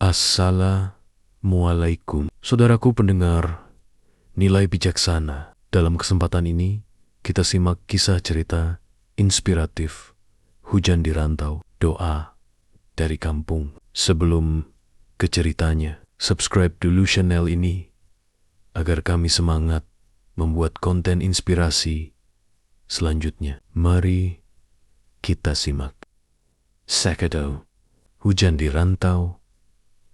Assalamualaikum. Saudaraku pendengar nilai bijaksana. Dalam kesempatan ini, kita simak kisah cerita inspiratif Hujan di Rantau, Doa dari Kampung. Sebelum ke ceritanya, subscribe dulu channel ini agar kami semangat membuat konten inspirasi selanjutnya. Mari kita simak. Sekado, Hujan di Rantau,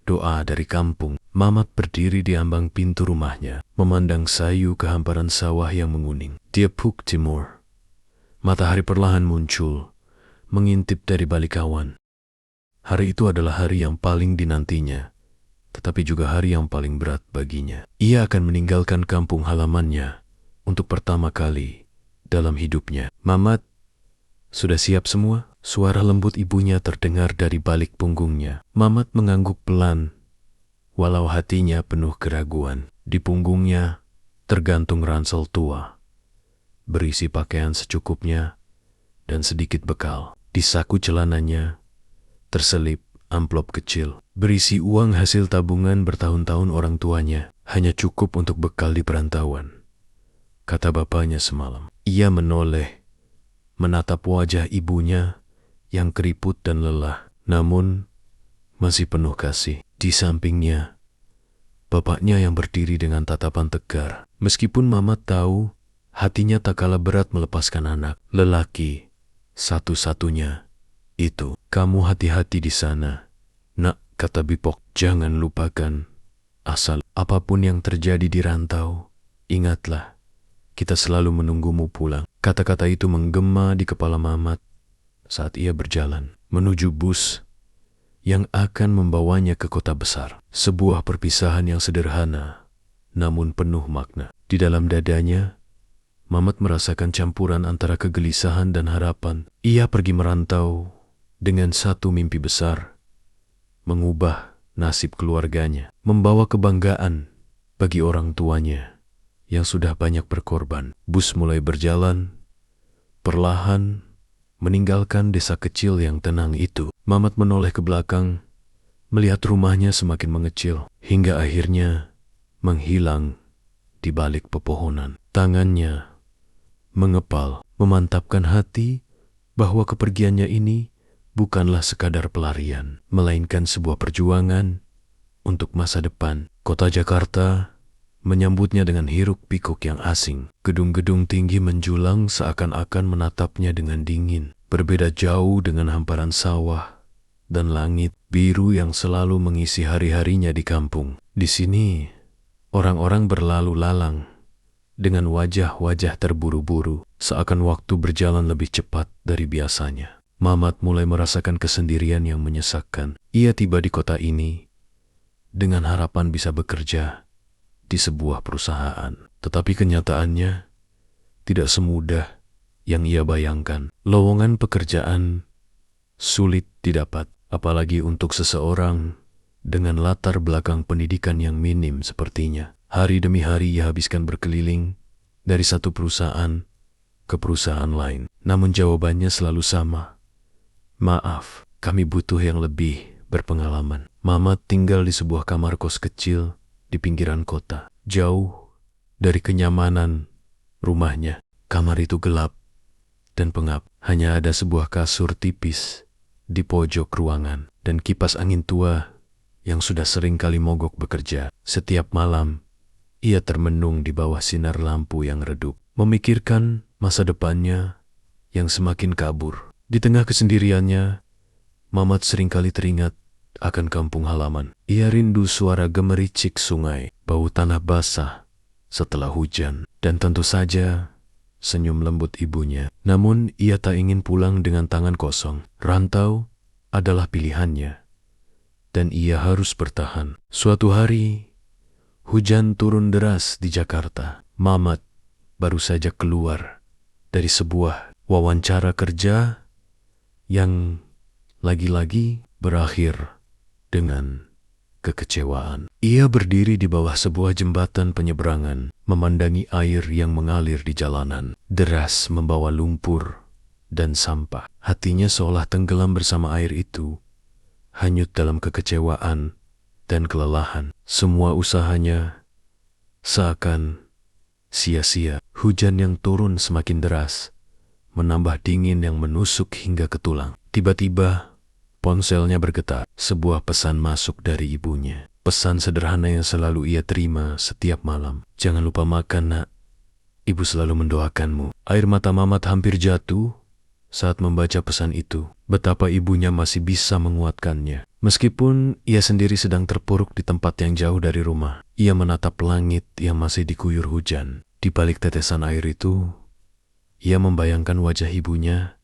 Doa dari Kampung. Mamat berdiri di ambang pintu rumahnya, memandang sayu kehamparan sawah yang menguning. Di Epuk Timur, matahari perlahan muncul, mengintip dari balik awan. Hari itu adalah hari yang paling dinantinya, tetapi juga hari yang paling berat baginya. Ia akan meninggalkan kampung halamannya untuk pertama kali dalam hidupnya. Mamat, sudah siap semua? Suara lembut ibunya terdengar dari balik punggungnya. Mamat mengangguk pelan, walau hatinya penuh keraguan. Di punggungnya tergantung ransel tua, berisi pakaian secukupnya dan sedikit bekal. Di saku celananya terselip amplop kecil, berisi uang hasil tabungan bertahun-tahun orang tuanya. Hanya cukup untuk bekal di perantauan, kata bapaknya semalam. Ia menoleh, menatap wajah ibunya yang keriput dan lelah, namun masih penuh kasih. Di sampingnya, bapaknya yang berdiri dengan tatapan tegar. Meskipun Mamat tahu hatinya tak kalah berat melepaskan anak lelaki satu-satunya itu. Kamu hati-hati di sana, nak, kata Bipok. Jangan lupakan, asal apapun yang terjadi di rantau, ingatlah, kita selalu menunggumu pulang. Kata-kata itu menggema di kepala Mamat saat ia berjalan menuju bus yang akan membawanya ke kota besar. Sebuah perpisahan yang sederhana, namun penuh makna. Di dalam dadanya, Mamat merasakan campuran antara kegelisahan dan harapan. Ia pergi merantau dengan satu mimpi besar, mengubah nasib keluarganya, membawa kebanggaan bagi orang tuanya yang sudah banyak berkorban. Bus mulai berjalan perlahan, meninggalkan desa kecil yang tenang itu. Mamat menoleh ke belakang, melihat rumahnya semakin mengecil, hingga akhirnya menghilang di balik pepohonan. Tangannya mengepal, memantapkan hati bahwa kepergiannya ini bukanlah sekadar pelarian, melainkan sebuah perjuangan untuk masa depan. Kota Jakarta menyambutnya dengan hiruk-pikuk yang asing. Gedung-gedung tinggi menjulang seakan-akan menatapnya dengan dingin. Berbeda jauh dengan hamparan sawah dan langit biru yang selalu mengisi hari-harinya di kampung. Di sini, orang-orang berlalu lalang dengan wajah-wajah terburu-buru, seakan waktu berjalan lebih cepat dari biasanya. Mamat mulai merasakan kesendirian yang menyesakkan. Ia tiba di kota ini dengan harapan bisa bekerja di sebuah perusahaan. Tetapi kenyataannya tidak semudah yang ia bayangkan. Lowongan pekerjaan sulit didapat, apalagi untuk seseorang dengan latar belakang pendidikan yang minim sepertinya. Hari demi hari ia habiskan berkeliling dari satu perusahaan ke perusahaan lain. Namun jawabannya selalu sama. Maaf, kami butuh yang lebih berpengalaman. Mamat tinggal di sebuah kamar kos kecil di pinggiran kota, jauh dari kenyamanan rumahnya. Kamar itu gelap dan pengap. Hanya ada sebuah kasur tipis di pojok ruangan dan kipas angin tua yang sudah sering kali mogok bekerja. Setiap malam, ia termenung di bawah sinar lampu yang redup, memikirkan masa depannya yang semakin kabur. Di tengah kesendiriannya, Mamat seringkali teringat akan kampung halaman. Ia rindu suara gemericik sungai, bau tanah basah setelah hujan, dan tentu saja senyum lembut ibunya. Namun ia tak ingin pulang dengan tangan kosong. Rantau adalah pilihannya, dan ia harus bertahan. Suatu hari, hujan turun deras di Jakarta. Mamat baru saja keluar dari sebuah wawancara kerja yang lagi-lagi berakhir dengan kekecewaan. Ia berdiri di bawah sebuah jembatan penyeberangan, memandangi air yang mengalir di jalanan, deras membawa lumpur dan sampah. Hatinya seolah tenggelam bersama air itu, hanyut dalam kekecewaan dan kelelahan. Semua usahanya seakan sia-sia. Hujan yang turun semakin deras, menambah dingin yang menusuk hingga ke tulang. Tiba-tiba, ponselnya bergetar. Sebuah pesan masuk dari ibunya. Pesan sederhana yang selalu ia terima setiap malam. "Jangan lupa makan, nak. Ibu selalu mendoakanmu." Air mata Mamat hampir jatuh saat membaca pesan itu. Betapa ibunya masih bisa menguatkannya. Meskipun ia sendiri sedang terpuruk di tempat yang jauh dari rumah, ia menatap langit yang masih diguyur hujan. Di balik tetesan air itu, ia membayangkan wajah ibunya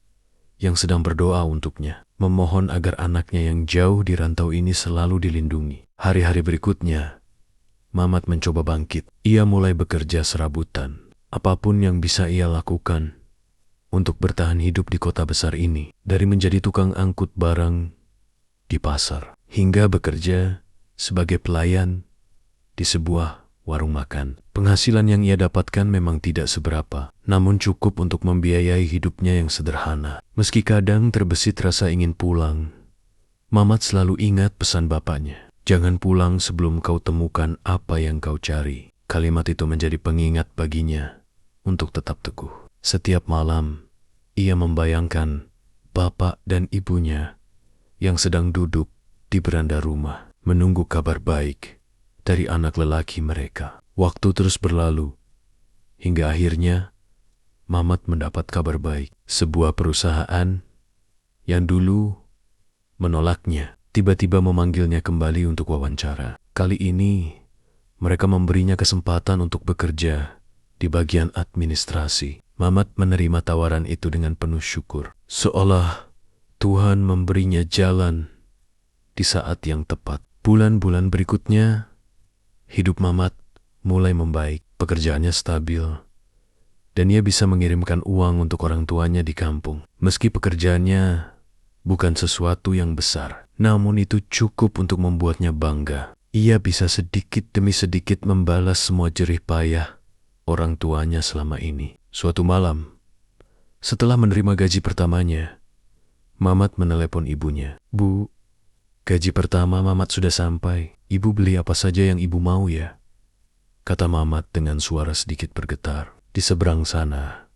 yang sedang berdoa untuknya, memohon agar anaknya yang jauh di rantau ini selalu dilindungi. Hari-hari berikutnya, Mamat mencoba bangkit. Ia mulai bekerja serabutan. Apapun yang bisa ia lakukan untuk bertahan hidup di kota besar ini, dari menjadi tukang angkut barang di pasar, hingga bekerja sebagai pelayan di sebuah warung makan. Penghasilan yang ia dapatkan memang tidak seberapa, namun cukup untuk membiayai hidupnya yang sederhana. Meski kadang terbesit rasa ingin pulang, Mamat selalu ingat pesan bapaknya. "Jangan pulang sebelum kau temukan apa yang kau cari." Kalimat itu menjadi pengingat baginya untuk tetap teguh. Setiap malam, ia membayangkan bapak dan ibunya yang sedang duduk di beranda rumah, menunggu kabar baik dari anak lelaki mereka. Waktu terus berlalu, hingga akhirnya Mamat mendapat kabar baik. Sebuah perusahaan yang dulu menolaknya, tiba-tiba memanggilnya kembali untuk wawancara. Kali ini, mereka memberinya kesempatan untuk bekerja di bagian administrasi. Mamat menerima tawaran itu dengan penuh syukur, seolah Tuhan memberinya jalan di saat yang tepat. Bulan-bulan berikutnya, hidup Mamat mulai membaik. Pekerjaannya stabil, dan ia bisa mengirimkan uang untuk orang tuanya di kampung. Meski pekerjaannya bukan sesuatu yang besar, namun itu cukup untuk membuatnya bangga. Ia bisa sedikit demi sedikit membalas semua jerih payah orang tuanya selama ini. Suatu malam, setelah menerima gaji pertamanya, Mamat menelepon ibunya. "Bu, gaji pertama Mamat sudah sampai. Ibu beli apa saja yang ibu mau ya?" kata Mamat dengan suara sedikit bergetar. Di seberang sana,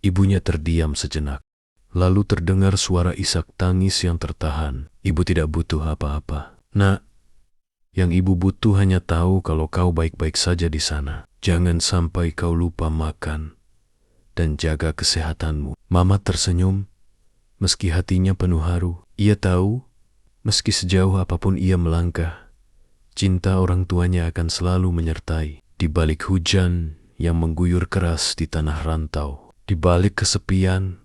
ibunya terdiam sejenak. Lalu terdengar suara isak tangis yang tertahan. "Ibu tidak butuh apa-apa, Nak. Yang ibu butuh hanya tahu kalau kau baik-baik saja di sana. Jangan sampai kau lupa makan dan jaga kesehatanmu." Mamat tersenyum, meski hatinya penuh haru. Ia tahu, meski sejauh apapun ia melangkah, cinta orang tuanya akan selalu menyertai. Di balik hujan yang mengguyur keras di tanah rantau, di balik kesepian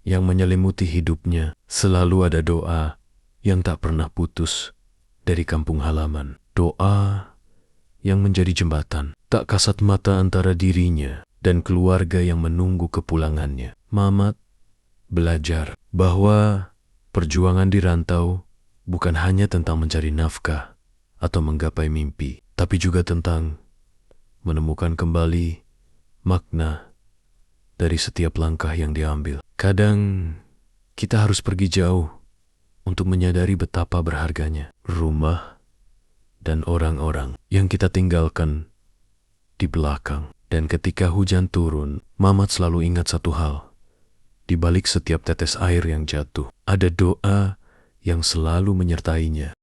yang menyelimuti hidupnya, selalu ada doa yang tak pernah putus dari kampung halaman. Doa yang menjadi jembatan tak kasat mata antara dirinya dan keluarga yang menunggu kepulangannya. Mamat belajar bahwa perjuangan di rantau bukan hanya tentang mencari nafkah atau menggapai mimpi, tapi juga tentang menemukan kembali makna dari setiap langkah yang diambil. Kadang kita harus pergi jauh untuk menyadari betapa berharganya rumah dan orang-orang yang kita tinggalkan di belakang. Dan ketika hujan turun, Mamat selalu ingat satu hal. Di balik setiap tetes air yang jatuh, ada doa yang selalu menyertainya.